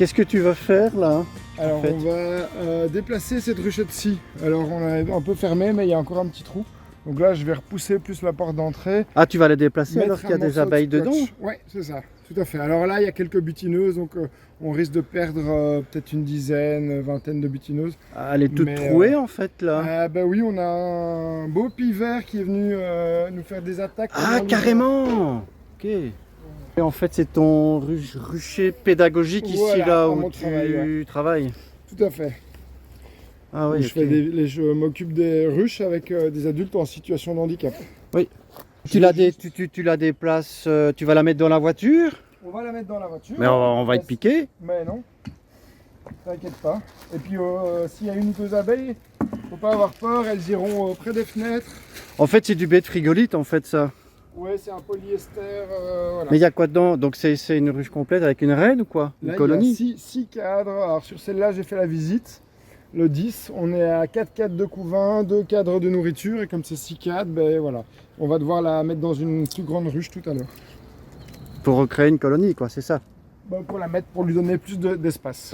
qu'est-ce que tu vas faire là? Alors on va déplacer cette ruchette-ci. Alors on a un peu fermé, mais il y a encore un petit trou. Donc là je vais repousser plus la porte d'entrée. Ah, tu vas la déplacer alors qu'il y a des abeilles dedans? Ouais, c'est ça, tout à fait. Alors là il y a quelques butineuses, donc on risque de perdre peut-être une dizaine, vingtaine de butineuses. Ah, elle est toute trouée en fait là. Bah oui, on a un beau pivert qui est venu nous faire des attaques. Ah, carrément. Ok. Et en fait c'est ton rucher pédagogique ici là où tu travailles. Tout à fait. Ah oui. Je m'occupe des ruches avec des adultes en situation de handicap. Oui. Tu la déplaces, tu vas la mettre dans la voiture? On va la mettre dans la voiture. Mais on va être piqué. Mais non, t'inquiète pas. Et puis s'il y a une ou deux abeilles, faut pas avoir peur, elles iront près des fenêtres. En fait c'est du bait de frigolite en fait ça. Ouais, c'est un polyester. Voilà. Mais il y a quoi dedans? Donc c'est une ruche complète avec une reine ou quoi? Une colonie? Il y a 6 cadres. Alors sur celle-là j'ai fait la visite. Le 10, on est à 4 cadres de couvain, 2 cadres de nourriture, et comme c'est 6 cadres, ben voilà, on va devoir la mettre dans une plus grande ruche tout à l'heure. Pour recréer une colonie, quoi, c'est ça? Ben, pour la mettre, pour lui donner plus d'espace.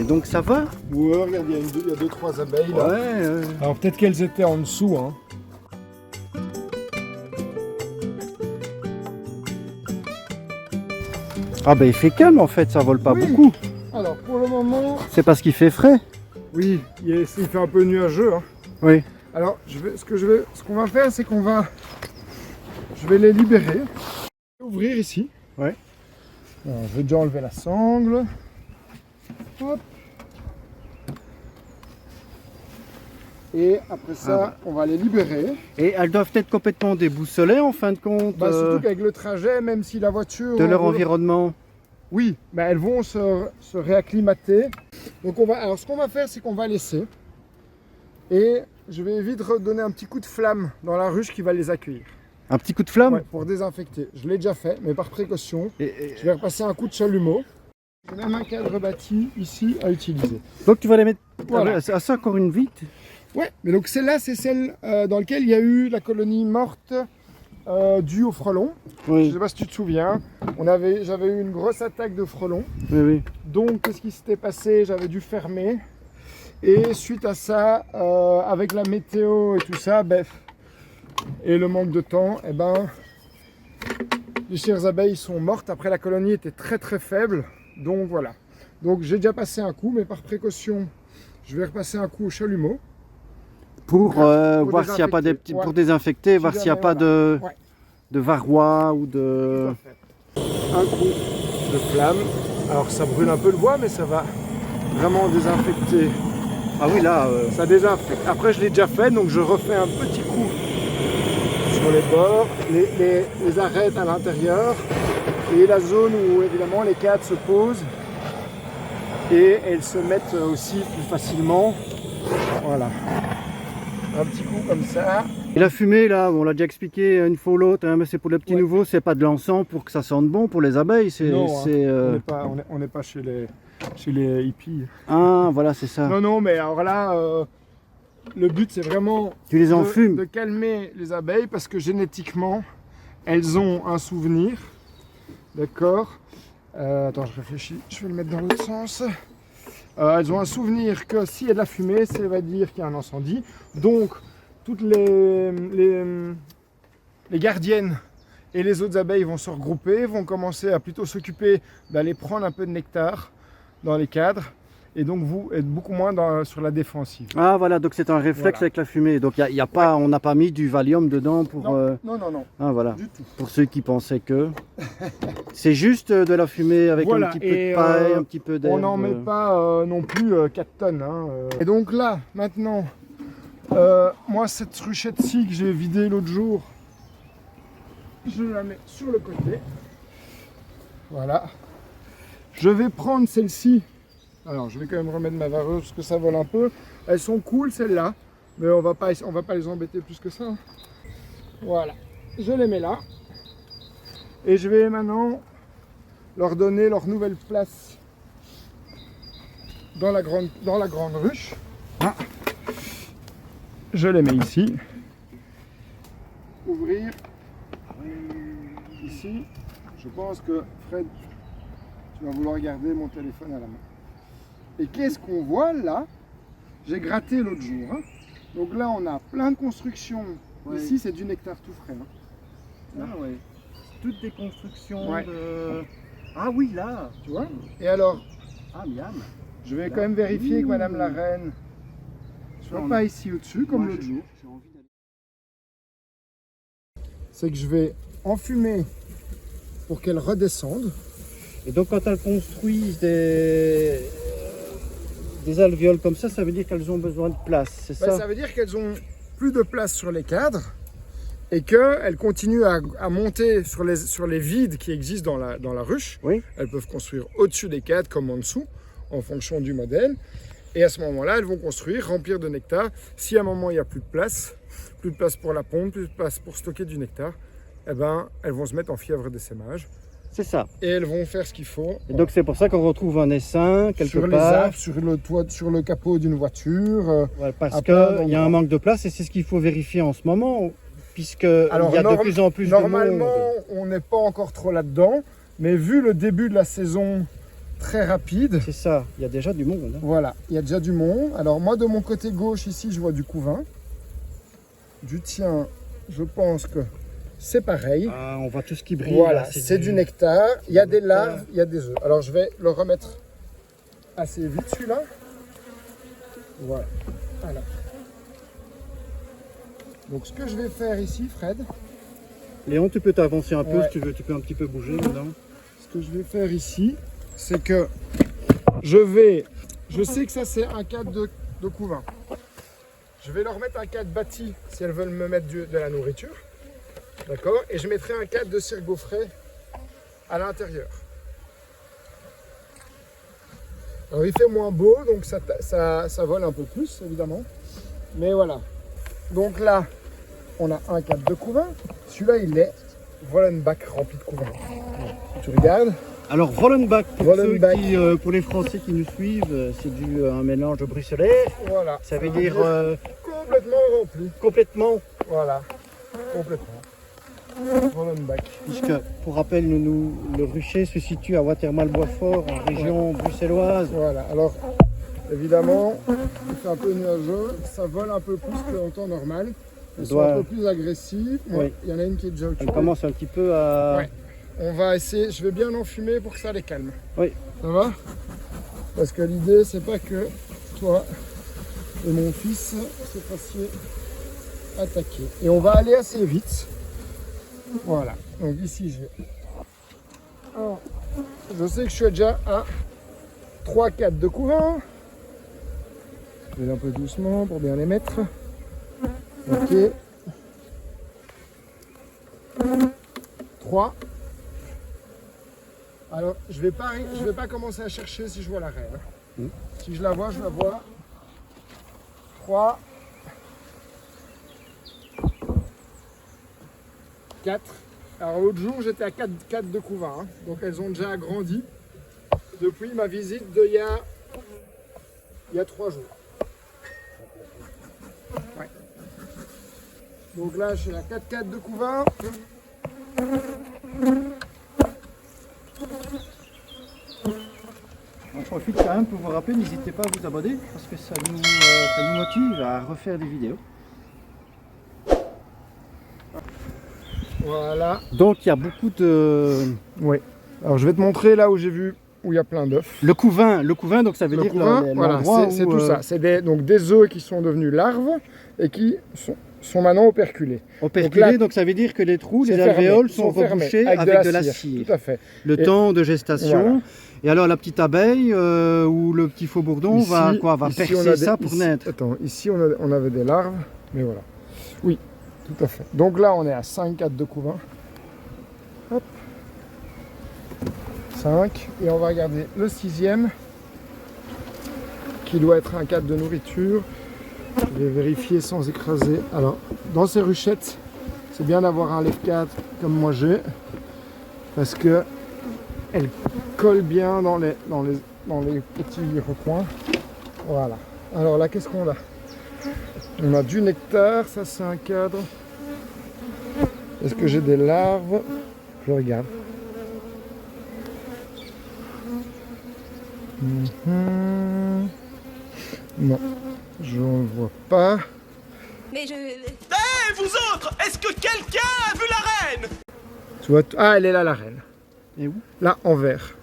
Donc ça va? Ouais, regarde, il y a 2-3 abeilles là. Ouais. Alors peut-être qu'elles étaient en dessous. Hein. Ah ben il fait calme en fait, ça vole pas beaucoup. Alors pour le moment... C'est parce qu'il fait frais? Oui, il fait un peu nuageux. Hein. Oui. Alors ce qu'on va faire, c'est je vais les libérer. Ouvrir ici. Ouais. Alors, je vais déjà enlever la sangle. Hop. Et après ça, on va les libérer. Et elles doivent être complètement déboussolées en fin de compte. Surtout qu'avec le trajet, même si la voiture... De leur environnement. Oui, mais elles vont se réacclimater. Donc alors ce qu'on va faire, c'est qu'on va laisser. Et je vais vite redonner un petit coup de flamme dans la ruche qui va les accueillir. Un petit coup de flamme? Ouais, pour désinfecter. Je l'ai déjà fait, mais par précaution. Je vais repasser un coup de chalumeau. J'ai même un cadre bâti ici à utiliser. Donc tu vas les mettre... Voilà. Ah, ça encore une vite? Ouais, mais donc celle-là, c'est celle dans laquelle il y a eu la colonie morte due aux frelons. Oui. Je ne sais pas si tu te souviens. J'avais eu une grosse attaque de frelons. Oui. Donc, qu'est-ce qui s'était passé? J'avais dû fermer. Et suite à ça, avec la météo et tout ça, et le manque de temps, les chères abeilles sont mortes. Après, la colonie était très très faible. Donc voilà. Donc j'ai déjà passé un coup, mais par précaution, je vais repasser un coup au chalumeau. Pour voir s'il n'y a pas des petits... Pour désinfecter, voir s'il n'y a pas de varroa ou de... Un coup de flamme. Alors ça brûle un peu le bois, mais ça va vraiment désinfecter. Ah oui, là... Ça désinfecte. Après, je l'ai déjà fait, donc je refais un petit coup sur les bords, les arêtes à l'intérieur et la zone où évidemment les cadres se posent et elles se mettent aussi plus facilement. Voilà. Un petit coup comme ça. Et la fumée là, on l'a déjà expliqué une fois ou l'autre, hein, mais c'est pour les petits nouveaux, c'est pas de l'encens pour que ça sente bon pour les abeilles. Non, on n'est pas chez les hippies. Ah voilà, c'est ça. Non, mais alors là, le but c'est vraiment de calmer les abeilles parce que génétiquement, elles ont un souvenir. D'accord. Attends, je réfléchis, je vais le mettre dans l'autre sens. Elles ont un souvenir que s'il y a de la fumée, ça va dire qu'il y a un incendie. Donc, toutes les gardiennes et les autres abeilles vont se regrouper, vont commencer à plutôt s'occuper d'aller prendre un peu de nectar dans les cadres. Et donc, vous êtes beaucoup moins sur la défensive. Ah voilà, donc c'est un réflexe avec la fumée. Donc, y a pas, on n'a pas mis du Valium dedans pour... Non. Ah voilà, du tout. pour ceux qui pensaient que... C'est juste de la fumée avec un petit peu de paille, un petit peu d'herbe. On n'en met pas non plus 4 tonnes. Hein. Et donc là, maintenant, moi cette ruchette-ci que j'ai vidée l'autre jour, je la mets sur le côté. Voilà. Je vais prendre celle-ci. Alors, je vais quand même remettre ma vareuse parce que ça vole un peu. Elles sont cool, celles-là. Mais on va pas les embêter plus que ça. Voilà. Je les mets là. Et je vais maintenant leur donner leur nouvelle place dans la grande ruche. Ah. Je les mets ici. Ouvrir. Ici. Je pense que Fred, tu vas vouloir garder mon téléphone à la main. Et qu'est-ce qu'on voit là? J'ai gratté l'autre jour. Hein. Donc là, on a plein de constructions. Ouais. Ici, c'est du nectar tout frais. Hein. Ah ouais. Toutes des constructions ouais. de... Ah oui, là. Tu vois? Et alors? Ah, miam. Je vais quand même vérifier que Madame la Reine soit pas ici au-dessus, comme l'autre jour. C'est que je vais enfumer pour qu'elles redescendent. Et donc quand elles construisent des alvéoles comme ça veut dire qu'elles ont besoin de place, c'est ça? Ça veut dire qu'elles ont plus de place sur les cadres et qu'elles continuent à monter sur les vides qui existent dans la ruche. Oui. Elles peuvent construire au-dessus des cadres comme en dessous, en fonction du modèle. Et à ce moment-là, elles vont construire, remplir de nectar. Si à un moment il n'y a plus de place pour la pompe, plus de place pour stocker du nectar, eh ben, elles vont se mettre en fièvre d'essaimage. C'est ça. Et elles vont faire ce qu'il faut. Et donc c'est pour ça qu'on retrouve un essaim quelque sur part. Les arbres, sur le toit, sur le capot d'une voiture. Ouais, parce qu'il y a un manque de place et c'est ce qu'il faut vérifier en ce moment. Puisque il y a de plus en plus de monde. Normalement, on n'est pas encore trop là-dedans. Mais vu le début de la saison très rapide. C'est ça, il y a déjà du monde. Hein. Voilà, il y a déjà du monde. Alors moi, de mon côté gauche, ici, je vois du couvain. Du tien, je pense que c'est pareil. Ah, on voit tout ce qui brille. Voilà, c'est du nectar. Il y a des larves, il y a des œufs. Alors je vais le remettre assez vite celui-là. Voilà. Voilà. Donc ce que je vais faire ici, Fred. Léon, tu peux t'avancer un peu si tu veux, tu peux un petit peu bouger maintenant. Ce que je vais faire ici, c'est que je sais que ça c'est un cadre de couvain. Je vais leur mettre un cadre bâti si elles veulent me mettre de la nourriture. D'accord? Et je mettrai un cadre de cirgo frais à l'intérieur. Alors il fait moins beau, donc ça vole un peu plus évidemment. Mais voilà. Donc là, on a un cadre de couvain. Celui-là, il est Wollenbach rempli de couvain. Tu regardes? Alors Wollenbach, pour les Français qui nous suivent, c'est un mélange de bruxellois. Voilà. Ça veut dire complètement rempli. Complètement. Voilà. Complètement. Wollenbach. Puisque, pour rappel, le rucher se situe à Watermal-Boisfort, en région bruxelloise. Voilà. Alors, évidemment, il fait un peu nuageux, ça vole un peu plus qu'en temps normal. Elles sont un peu plus agressives. Oui. Il y en a une qui est déjà occupée. Elle commence un petit peu à... Ouais. On va essayer, je vais bien enfumer pour que ça les calme. Oui. Ça va? Parce que l'idée, c'est pas que toi et mon fils se fassiez attaquer. Et on va aller assez vite. Voilà. Donc ici, je sais que je suis déjà à 3-4 de couvain. Je vais un peu doucement pour bien les mettre. Ok. 3. Alors, je vais pas commencer à chercher si je vois la reine. Si je la vois, je la vois. 3. 4. Alors l'autre jour, j'étais à 4 de couvain. Hein. Donc elles ont déjà agrandi depuis ma visite il y a 3 jours. Ouais. Donc là, je suis à 4 de couvain. On profite quand même pour vous rappeler, n'hésitez pas à vous abonner parce que ça nous motive à refaire des vidéos. Voilà. Donc il y a beaucoup de... Oui. Alors je vais te montrer là où j'ai vu où il y a plein d'œufs. Le couvain, donc ça veut dire que voilà, c'est tout ça. C'est des œufs qui sont devenus larves et qui sont maintenant operculés. Operculés, donc ça veut dire que les trous, les alvéoles sont rebouchés avec de la cire. Tout à fait. Le temps de gestation. Voilà. Et alors la petite abeille ou le petit faux bourdon va percer ça pour naître. Attends, ici on avait des larves, mais voilà. Oui, tout à fait. Donc là on est à 5-4 de couvain. Hop. 5. Et on va regarder le 6e, qui doit être un cadre de nourriture. Je vais vérifier sans écraser. Alors, dans ces ruchettes, c'est bien d'avoir un lève-cadre comme moi j'ai, parce que elle colle bien dans les petits recoins. Voilà. Alors là, qu'est-ce qu'on a? On a du nectar, ça c'est un cadre. Est-ce que j'ai des larves? Je regarde. Non, je ne vois pas. Mais je... Eh, vous autres, est-ce que quelqu'un a vu la reine? Tu vois, ah, elle est là, la reine. Et où? Là, en vert.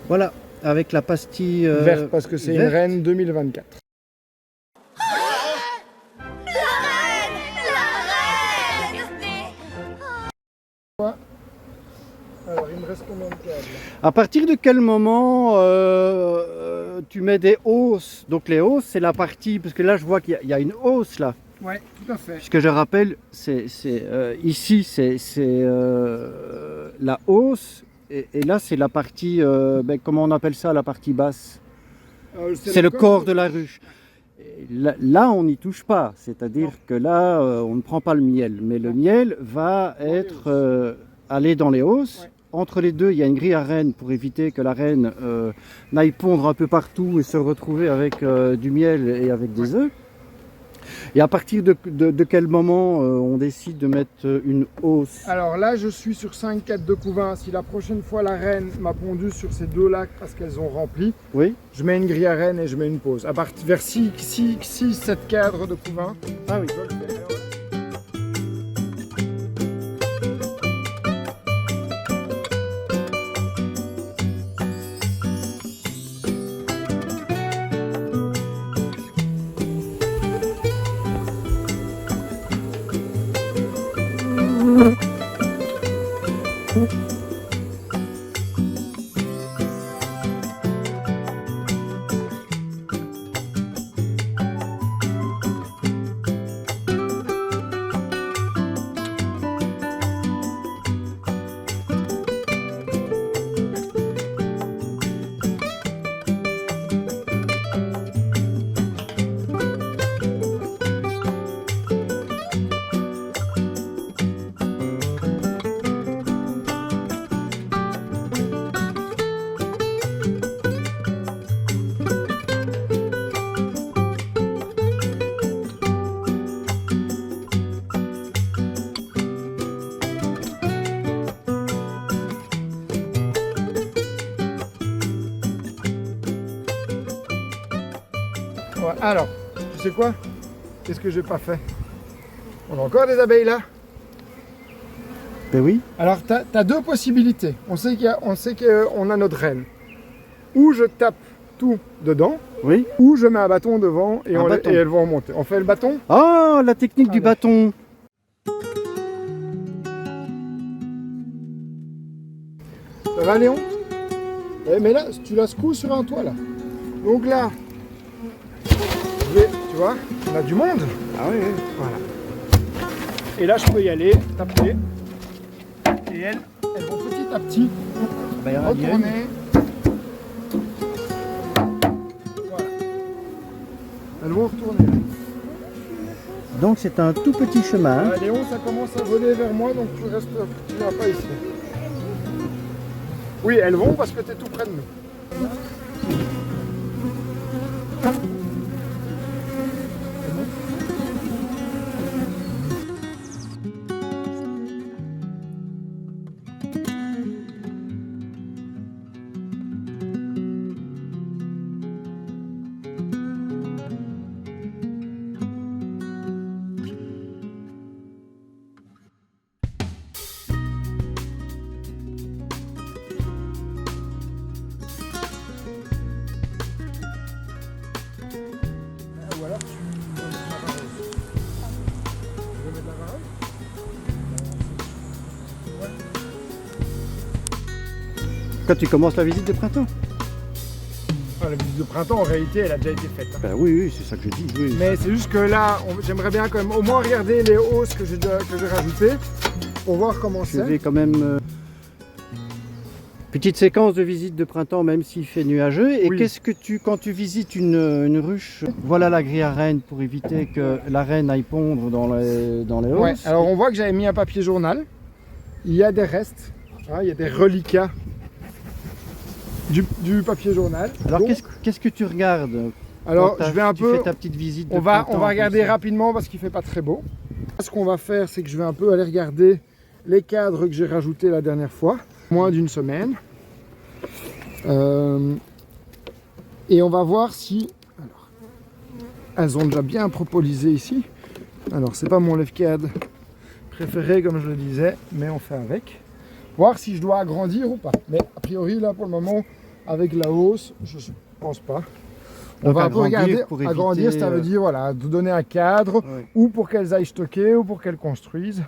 Voilà, avec la pastille Vert, parce que c'est une verte. reine 2024. Alors, il me reste combien de câbles? À partir de quel moment tu mets des hausses? Donc les hausses, c'est la partie, parce que là je vois qu'il y a une hausse là. Ouais, tout à fait. Puisque je rappelle, ici c'est la hausse, et là c'est la partie, comment on appelle ça, la partie basse? C'est le corps de la ruche. Et là on n'y touche pas, c'est-à-dire que là on ne prend pas le miel, mais le miel va être aller dans les hausses. Ouais. Entre les deux, il y a une grille à reine pour éviter que la reine n'aille pondre un peu partout et se retrouver avec du miel et avec des œufs. Et à partir de quel moment on décide de mettre une hausse? Alors là, je suis sur 5 cadres de couvain. Si la prochaine fois la reine m'a pondu sur ces deux lacs parce qu'elles ont rempli, oui, je mets une grille à reine et je mets une pause. À partir vers 6-7 cadres de couvain. Ah oui. Alors, tu sais quoi? Qu'est-ce que j'ai pas fait? On a encore des abeilles là? Ben oui. Alors, tu as deux possibilités. On sait qu'on a notre reine. Ou je tape tout dedans, oui, ou je mets un bâton devant et elles vont remonter. On fait le bâton? Oh, la technique du bâton! Ça va, Léon? Mais là, tu la secoues sur un toit là. Donc là, tu vois, on a du monde. Ah oui, oui. Voilà. Et là, je peux y aller, taper. Et elles vont petit à petit retourner. Voilà. Elles vont retourner. Donc c'est un tout petit chemin. Léon, ça commence à voler vers moi, donc tu ne vas pas ici. Oui, elles vont parce que tu es tout près de nous. Voilà, tu mets de la vareuse. Tu veux mettre de la vareuse? Ouais. Quand tu commences la visite de printemps? Ah, la visite de printemps, en réalité, elle a déjà été faite. Hein. Ben oui, oui, c'est ça que je dis. Oui. Mais c'est juste que là, j'aimerais bien quand même au moins regarder les hausses que j'ai rajoutées pour voir comment c'est. Je vais quand même Petite séquence de visite de printemps, même s'il fait nuageux. Et Oui. qu'est-ce que quand tu visites une ruche, voilà la grille à reine pour éviter que la reine aille pondre dans les hausses. Ouais, alors on voit que j'avais mis un papier journal. Il y a des restes, hein, il y a des reliquats du papier journal. Alors Donc, qu'est-ce que tu regardes? alors quand je vais un tu peu... fais ta petite visite de On va printemps, regarder comme ça. rapidement parce qu'il fait pas très beau. Ce qu'on va faire, c'est que je vais un peu aller regarder les cadres que j'ai rajoutés la dernière fois, moins d'une semaine. Et on va voir si... Alors, elles ont déjà bien propolisé ici. Alors c'est pas mon lève-cadre préféré comme je le disais, mais on fait avec. Voir si je dois agrandir ou pas. Mais a priori là pour le moment, avec la hausse, je ne pense pas. On Donc va un peu regarder, pour éviter, agrandir, ça veut dire voilà, de donner un cadre, ouais. ou pour qu'elles aillent stocker, ou pour qu'elles construisent.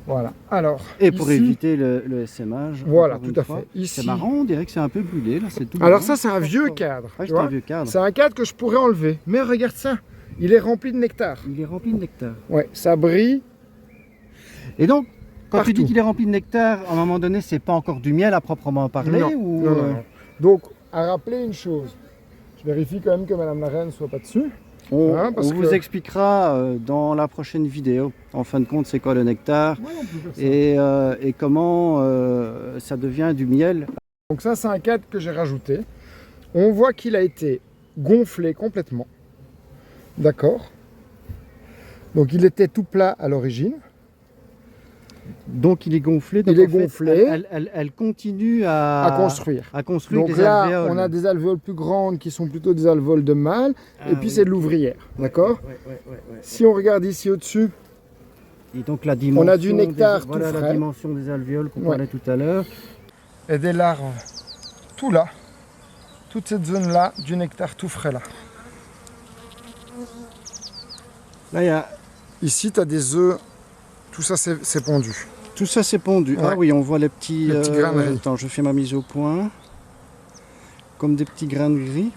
Voilà. Alors, Et pour ici, éviter le SMage. voilà, encore tout une à fois. fait. Ici, C'est marrant, on dirait que c'est un peu brûlé là, c'est tout. alors blanc. ça c'est un vieux cadre. Ah, tu c'est vois. un vieux cadre. C'est un cadre que je pourrais enlever. Mais regarde ça, il est rempli de nectar. Il est rempli de nectar. Ouais, ça brille. Et donc, quand tu dis Partout. qu'il est rempli de nectar, à un moment donné, c'est pas encore du miel à proprement parler Non, ou non, non, non. Donc, à rappeler une chose, je vérifie quand même que Madame la Reine ne soit pas dessus. On, Hein, parce on vous que- expliquera dans la prochaine vidéo, en fin de compte, c'est quoi le nectar Ouais, on peut faire ça. et comment ça devient du miel. Donc ça, c'est un cadre que j'ai rajouté. On voit qu'il a été gonflé complètement. D'accord. Donc il était tout plat à l'origine. Donc il est gonflé. Donc Il est en fait, gonflé. elle continue À construire. à construire Donc des là, alvéoles. on a des alvéoles plus grandes qui sont plutôt des alvéoles de mâle. Ah, et puis oui. c'est de l'ouvrière. D'accord. Ouais. Si on regarde ici au-dessus, Et donc la dimension on a du nectar tout voilà, la frais. dimension des alvéoles qu'on Ouais. parlait tout à l'heure. et des larves tout là. Toute cette zone-là, du nectar tout frais là. Là, il y a Ici, tu as des œufs. Tout ça, c'est pondu. tout ça, c'est pondu. Ouais. Ah oui, on voit les petits. Les petits grains de riz. Attends, je fais ma mise au point. Comme des petits grains de gris.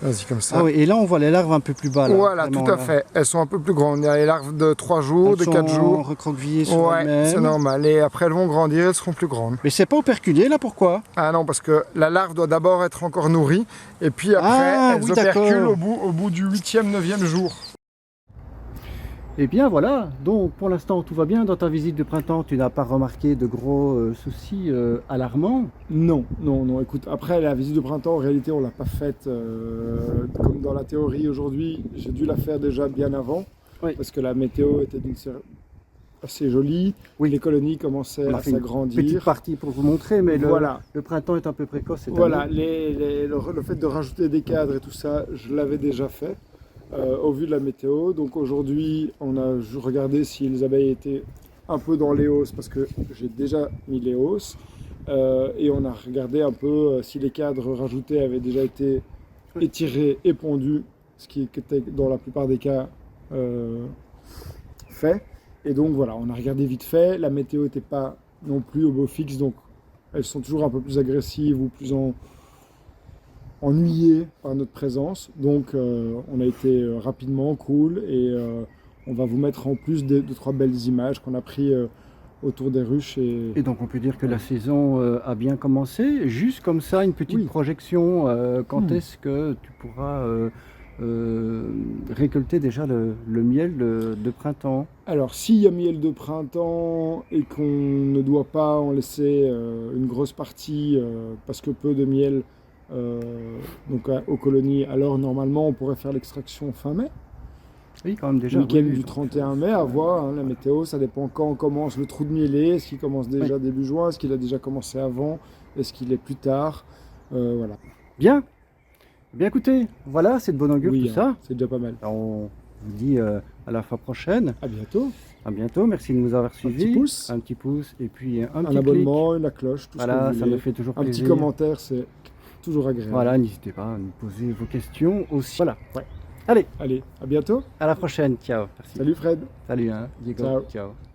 Vas-y, comme ça. Ah oui, et là, on voit les larves un peu plus bas. Là, Voilà, vraiment, tout à là. fait. Elles sont un peu plus grandes. Il y a les larves de 3 jours, de Elles 4 sont jours. recroquevillées sur Ouais, elles-mêmes. c'est normal. Et après, elles vont grandir, elles seront plus grandes. Mais c'est pas operculé, là, pourquoi? Ah non, parce que la larve doit d'abord être encore nourrie. Et puis après, Ah, elles oui, operculent d'accord. au bout du 8e, 9e jour. Eh bien voilà, donc pour l'instant tout va bien dans ta visite de printemps, tu n'as pas remarqué de gros soucis alarmants? Non, non, non. Écoute, après la visite de printemps, en réalité, on l'a pas faite comme dans la théorie aujourd'hui. J'ai dû la faire déjà bien avant. Oui. Parce que la météo était assez jolie. Oui. Les colonies commençaient On a à fait une s'agrandir. petite partie pour vous montrer, mais Voilà. le printemps est un peu précoce cette Voilà, année. le fait de rajouter des cadres et tout ça, je l'avais déjà fait au vu de la météo. Donc aujourd'hui, on a regardé si les abeilles étaient un peu dans les hausses parce que j'ai déjà mis les hausses. Et on a regardé un peu si les cadres rajoutés avaient déjà été étirés et pondus, ce qui était dans la plupart des cas fait. Et donc voilà, on a regardé vite fait. La météo n'était pas non plus au beau fixe, donc elles sont toujours un peu plus agressives ou plus ennuyées par notre présence. Donc on a été rapidement cool et on va vous mettre en plus deux, trois belles images qu'on a pris autour des ruches. Et donc on peut dire que la saison a bien commencé. Juste comme ça, une petite Oui. projection, quand est-ce que tu pourras récolter déjà le miel de printemps? Alors s'il y a miel de printemps et qu'on ne doit pas en laisser une grosse partie parce que peu de miel aux colonies, alors normalement on pourrait faire l'extraction fin mai. Oui, quand même déjà. Le week-end oui, du 31 mai, à voir, hein, la météo, ça dépend quand commence le trou de mielé, est-ce qu'il commence déjà début juin, est-ce qu'il a déjà commencé avant, est-ce qu'il est plus tard, voilà. Bien. Bien écoutez, voilà, c'est de bon augure Oui, tout ça. c'est déjà pas mal. Alors, on vous dit à la fois prochaine. À bientôt. À bientôt, merci de nous avoir suivis. Un petit pouce, et puis un un petit abonnement, la cloche, tout ce Voilà, que vous ça voulez. me fait toujours Un plaisir. petit commentaire, c'est toujours agréable. Voilà, n'hésitez pas à nous poser vos questions aussi. Voilà. Ouais. Allez, Allez, à bientôt. à la prochaine. Ciao. Merci. Salut Fred. Salut, hein, Diego. Ciao. Ciao.